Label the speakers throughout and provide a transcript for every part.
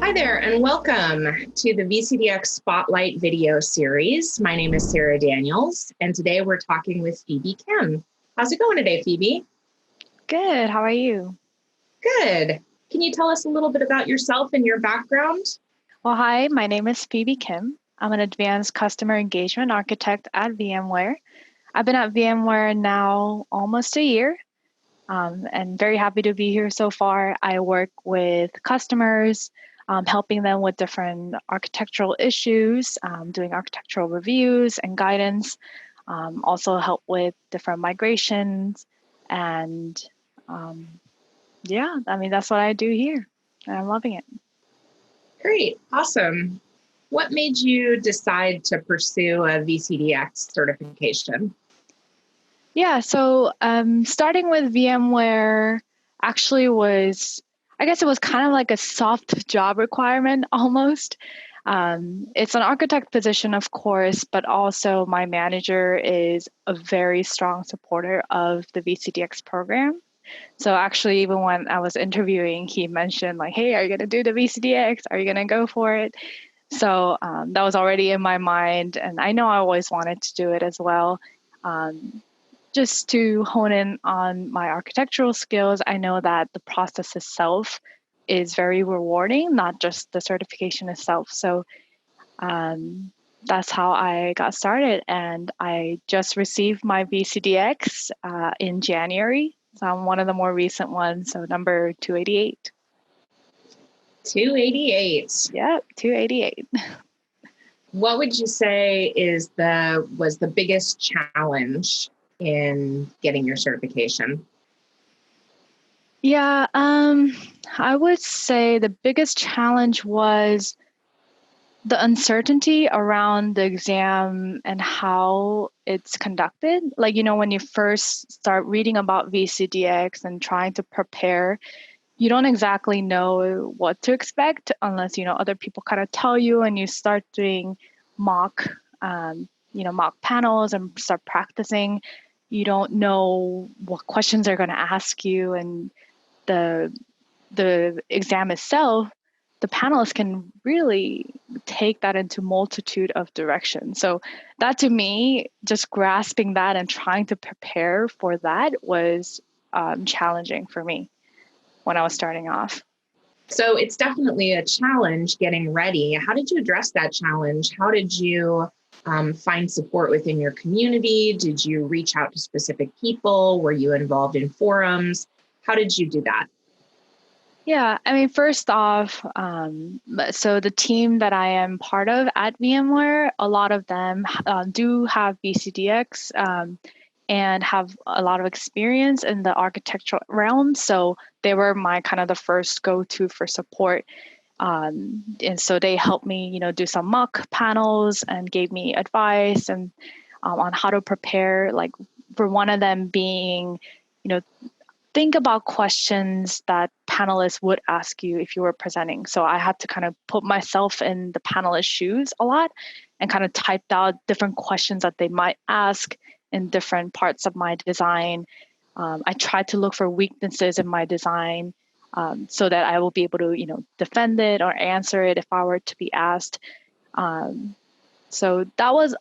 Speaker 1: Hi there, and welcome to the VCDX Spotlight video series. My name is Sarah Daniels, and today we're talking with Phoebe Kim. How's it going today, Phoebe?
Speaker 2: Good. How are you?
Speaker 1: Good. Can you tell us a little bit about yourself and your background?
Speaker 2: Well, hi, my name is Phoebe Kim. I'm an advanced customer engagement architect at VMware. I've been at VMware now almost a year, and very happy to be here so far. I work with customers, helping them with different architectural issues, doing architectural reviews and guidance, also help with different migrations. And that's what I do here. And I'm loving it.
Speaker 1: Great, awesome. What made you decide to pursue a VCDX certification?
Speaker 2: Yeah, so starting with VMware actually I guess it was kind of like a soft job requirement almost. It's an architect position, of course, but also my manager is a very strong supporter of the VCDX program. So actually, even when I was interviewing, he mentioned like, hey, are you going to do the VCDX? Are you going to go for it? So that was already in my mind. And I know I always wanted to do it as well. Just to hone in on my architectural skills, I know that the process itself is very rewarding, not just the certification itself. So that's how I got started. And I just received my VCDX in January. So I'm one of the more recent ones, so number 288.
Speaker 1: 288.
Speaker 2: Yep, 288.
Speaker 1: What would you say was the biggest challenge in getting your certification?
Speaker 2: Yeah, I would say the biggest challenge was the uncertainty around the exam and how it's conducted. Like, when you first start reading about VCDX and trying to prepare, you don't exactly know what to expect unless, other people kind of tell you and you start doing mock, mock panels and start practicing. You don't know what questions they're going to ask you, and the exam itself, the panelists can really take that into multitude of directions. So that, to me, just grasping that and trying to prepare for that was challenging for me when I was starting off.
Speaker 1: So it's definitely a challenge getting ready. How did you address that challenge? How did you find support within your community? Did you reach out to specific people? Were you involved in forums? How did you do that?
Speaker 2: Yeah, I mean, first off, so the team that I am part of at VMware, a lot of them do have VCDX and have a lot of experience in the architectural realm. So they were my kind of the first go-to for support. And so they helped me, do some mock panels and gave me advice and on how to prepare, like for one of them being, think about questions that panelists would ask you if you were presenting. So I had to kind of put myself in the panelist's shoes a lot and kind of typed out different questions that they might ask in different parts of my design. I tried to look for weaknesses in my design so that I will be able to, defend it or answer it if I were to be asked. So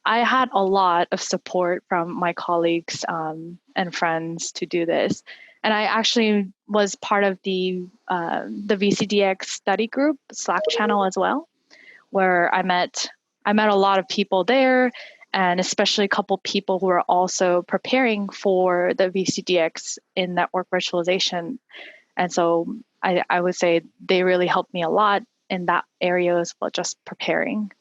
Speaker 2: I had a lot of support from my colleagues and friends to do this. And I actually was part of the VCDX study group Slack channel as well, where I met a lot of people there, and especially a couple people who are also preparing for the VCDX in network virtualization. And so I would say they really helped me a lot in that area as well, just preparing.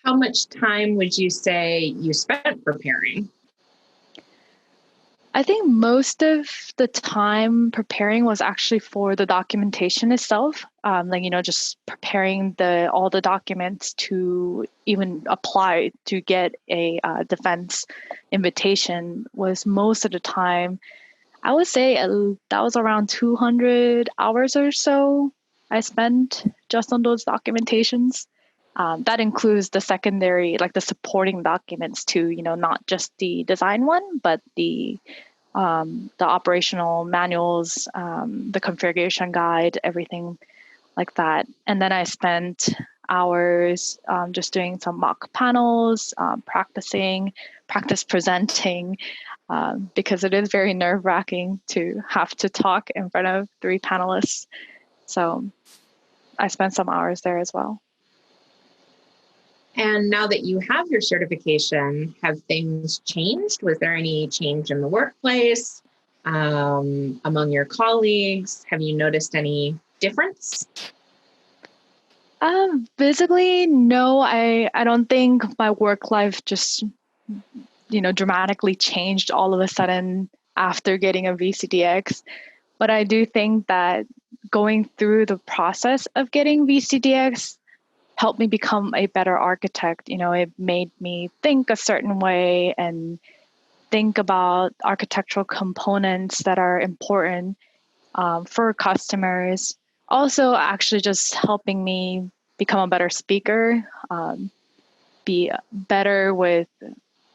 Speaker 1: How much time would you say you spent preparing?
Speaker 2: I think most of the time preparing was actually for the documentation itself. Just preparing all the documents to even apply to get a defense invitation was most of the time. I would say that was around 200 hours or so I spent just on those documentations. That includes the secondary, like the supporting documents too, not just the design one, but the operational manuals, the configuration guide, everything. like that. And then I spent hours just doing some mock panels, practice presenting, because it is very nerve-wracking to have to talk in front of 3 panelists. So I spent some hours there as well.
Speaker 1: And now that you have your certification, have things changed? Was there any change in the workplace, among your colleagues? Have you noticed any difference?
Speaker 2: Physically, no, I don't think my work life just, dramatically changed all of a sudden after getting a VCDX. But I do think that going through the process of getting VCDX helped me become a better architect. It made me think a certain way and think about architectural components that are important for customers. Also, actually, just helping me become a better speaker, be better with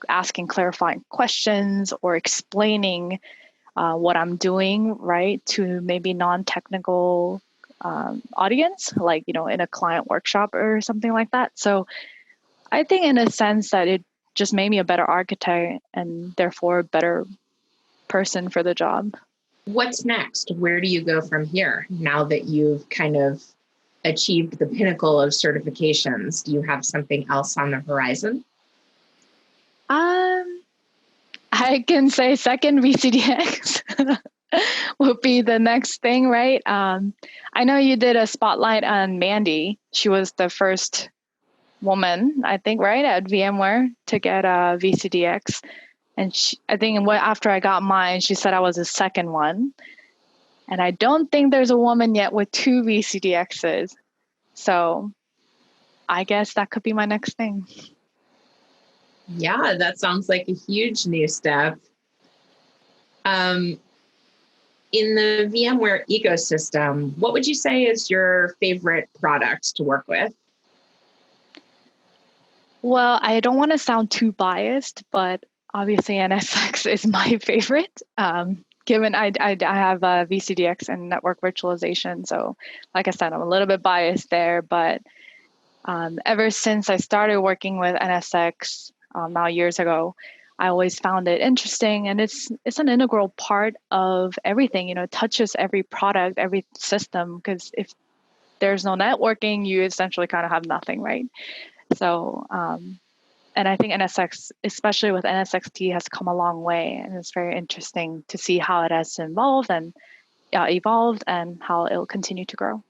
Speaker 2: asking clarifying questions or explaining what I'm doing, right, to maybe non-technical audience, like, in a client workshop or something like that. So I think in a sense that it just made me a better architect and therefore a better person for the job.
Speaker 1: What's next? Where do you go from here now that you've kind of achieved the pinnacle of certifications? Do you have something else on the horizon?
Speaker 2: I can say second VCDX would be the next thing, right? I know you did a spotlight on Mandy. She was the first woman, I think, right, at VMware to get a VCDX. And I think after I got mine, she said I was the second one. And I don't think there's a woman yet with 2 VCDXs. So I guess that could be my next thing.
Speaker 1: Yeah, that sounds like a huge new step. In the VMware ecosystem, what would you say is your favorite product to work with?
Speaker 2: Well, I don't want to sound too biased, but obviously NSX is my favorite. Given I have a VCDX and network virtualization. So like I said, I'm a little bit biased there, but ever since I started working with NSX now years ago, I always found it interesting, and it's an integral part of everything. It touches every product, every system, because if there's no networking, you essentially kind of have nothing, right? So, and I think NSX, especially with NSXT, has come a long way, and it's very interesting to see how it has evolved and how it will continue to grow.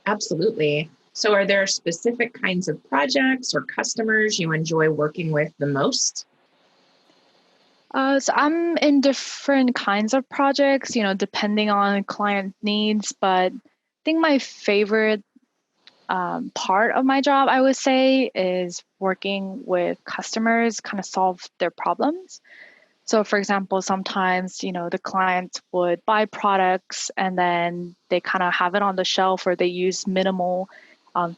Speaker 1: Absolutely. So are there specific kinds of projects or customers you enjoy working with the most?
Speaker 2: So I'm in different kinds of projects, depending on client needs, but I think my favorite part of my job, I would say, is working with customers, kind of solve their problems. So for example, sometimes, the client would buy products and then they kind of have it on the shelf, or they use minimal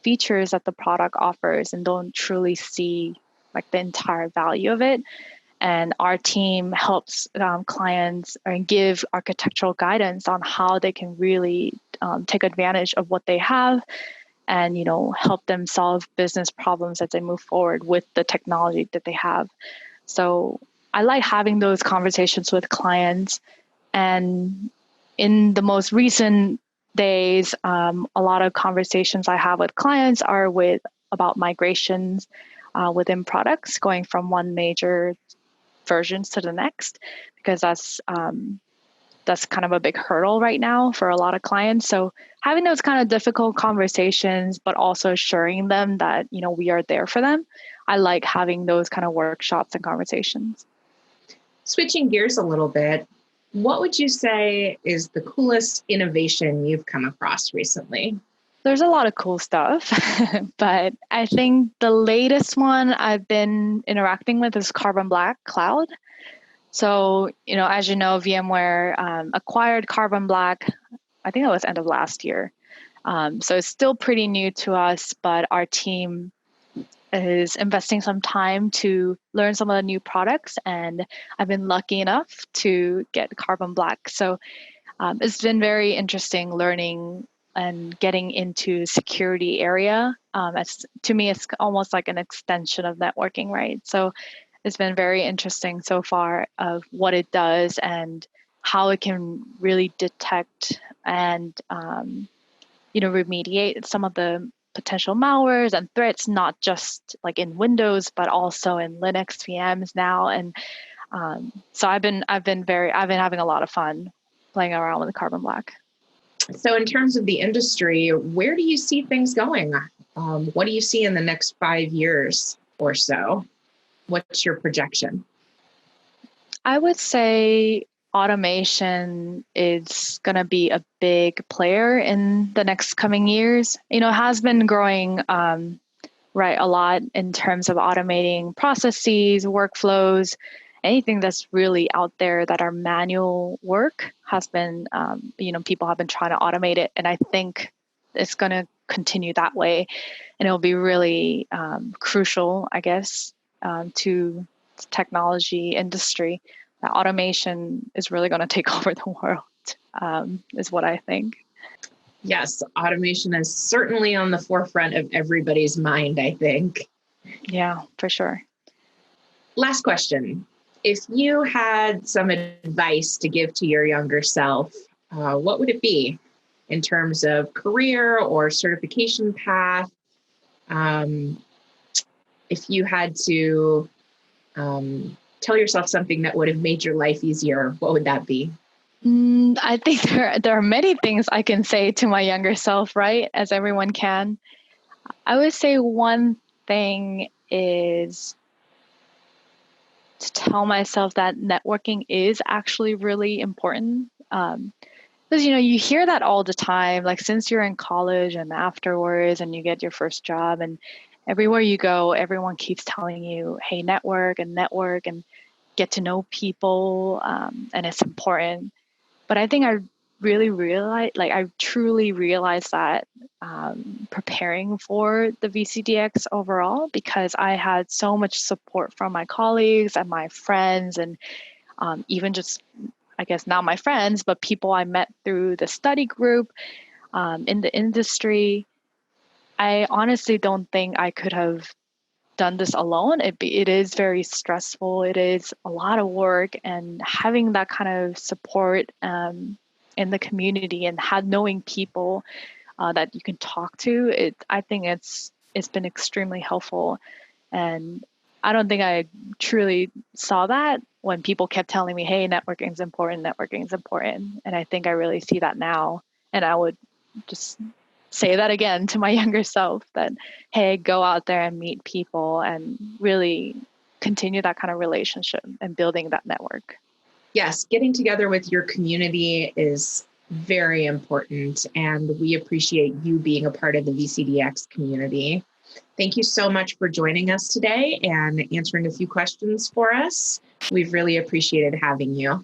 Speaker 2: features that the product offers and don't truly see like the entire value of it. And our team helps clients and give architectural guidance on how they can really take advantage of what they have and, help them solve business problems as they move forward with the technology that they have. So I like having those conversations with clients. And in the most recent days, a lot of conversations I have with clients are about migrations within products, going from one major versions to the next, because that's kind of a big hurdle right now for a lot of clients. So having those kind of difficult conversations, but also assuring them that, we are there for them. I like having those kind of workshops and conversations.
Speaker 1: Switching gears a little bit, what would you say is the coolest innovation you've come across recently?
Speaker 2: There's a lot of cool stuff, but I think the latest one I've been interacting with is Carbon Black Cloud. So, as you know, VMware acquired Carbon Black, I think it was end of last year. So it's still pretty new to us, but our team is investing some time to learn some of the new products, and I've been lucky enough to get Carbon Black. So It's been very interesting learning and getting into security area. To me, it's almost like an extension of networking, right? So it's been very interesting so far of what it does and how it can really detect and remediate some of the potential malwares and threats, not just like in Windows, but also in Linux VMs now. And so I've been having a lot of fun playing around with Carbon Black.
Speaker 1: So in terms of the industry, where do you see things going? What do you see in the next 5 years or so? What's your projection?
Speaker 2: I would say automation is going to be a big player in the next coming years. It has been growing right a lot in terms of automating processes, workflows, anything that's really out there that are manual work has been, people have been trying to automate it. And I think it's going to continue that way. And it'll be really crucial, I guess, to the technology industry. That automation is really going to take over the world, is what I think.
Speaker 1: Yes, automation is certainly on the forefront of everybody's mind, I think.
Speaker 2: Yeah, for sure.
Speaker 1: Last question. If you had some advice to give to your younger self, what would it be in terms of career or certification path? If you had to tell yourself something that would have made your life easier, what would that be?
Speaker 2: I think there are many things I can say to my younger self, right? As everyone can. I would say one thing is to tell myself that networking is actually really important. Because, you hear that all the time, like since you're in college and afterwards and you get your first job and everywhere you go, everyone keeps telling you, hey, network and get to know people. And it's important. But I think I truly realized that preparing for the VCDX overall, because I had so much support from my colleagues and my friends and even just, I guess, not my friends, but people I met through the study group in the industry. I honestly don't think I could have done this alone. It is very stressful. It is a lot of work, and having that kind of support in the community and knowing people that you can talk to, I think it's been extremely helpful. And I don't think I truly saw that when people kept telling me, hey, networking is important, networking is important. And I think I really see that now. And I would just say that again to my younger self that, hey, go out there and meet people and really continue that kind of relationship and building that network.
Speaker 1: Yes, getting together with your community is very important, and we appreciate you being a part of the VCDX community. Thank you so much for joining us today and answering a few questions for us. We've really appreciated having you.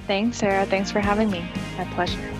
Speaker 2: Thanks, Sarah. Thanks for having me. My pleasure.